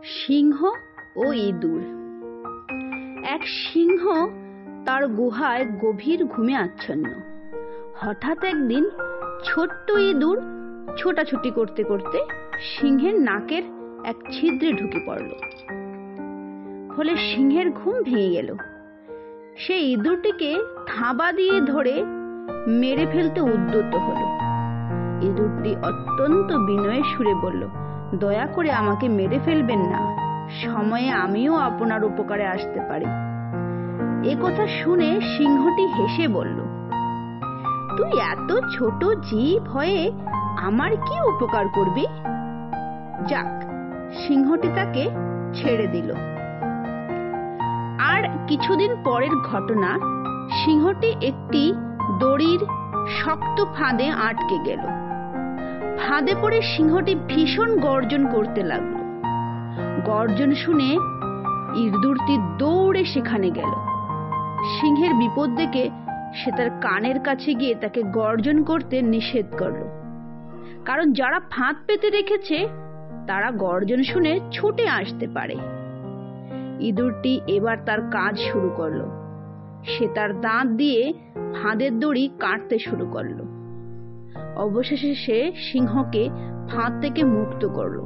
সিংহ ও ইঁদুর। এক সিংহ তার গুহায় গভীর ঘুমে আচ্ছন্ন। হঠাৎ একদিন ছোট্ট ইঁদুর ছোটাছুটি করতে করতে সিংহের নাকের এক ছিদ্রে ঢুকে পড়ল। ফলে সিংহের ঘুম ভেঙে গেল। সে ইঁদুরটিকে থাবা দিয়ে ধরে মেরে ফেলতে উদ্যত হলো। ইঁদুরটি অত্যন্ত বিনয়ের সুরে বলল, দয়া করে আমাকে মেরে ফেলবেন না, সময়ে আমিও আপনার উপকারে আসতে পারি। এ কথা শুনে সিংহটি হেসে বলল, তুই এত ছোট জীব হয়ে আমার কি উপকার করবি? যাক, সিংহটি তাকে ছেড়ে দিল। আর কিছুদিন পরের ঘটনা, সিংহটি একটি দড়ির শক্ত ফাঁদে আটকে গেল। ফাঁদে পড়ে সিংহটি ভীষণ গর্জন করতে লাগলো। গর্জন শুনে ইঁদুরটি দৌড়ে সেখানে গেল। সিংহের বিপদ দেখে সে তার কানের কাছে গিয়ে তাকে গর্জন করতে নিষেধ করলো, কারণ যারা ফাঁদ পেতে রেখেছে তারা গর্জন শুনে ছুটে আসতে পারে। ইঁদুরটি এবার তার কাজ শুরু করলো। সে তার দাঁত দিয়ে ফাঁদের দড়ি কাটতে শুরু করলো। অবশেষে সে সিংহকে ফাঁদ থেকে মুক্ত করলো।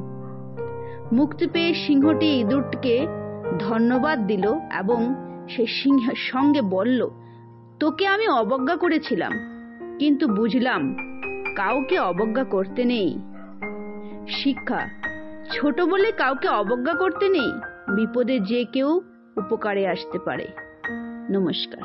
মুক্তি পেয়ে সিংহটি ইঁদুরকে ধন্যবাদ দিল এবং সে সিংহের সঙ্গে বলল, তোকে আমি অবজ্ঞা করেছিলাম, কিন্তু বুঝলাম কাউকে অবজ্ঞা করতে নেই। শিক্ষা: ছোট বলে কাউকে অবজ্ঞা করতে নেই, বিপদে যে কেউ উপকারে আসতে পারে। নমস্কার।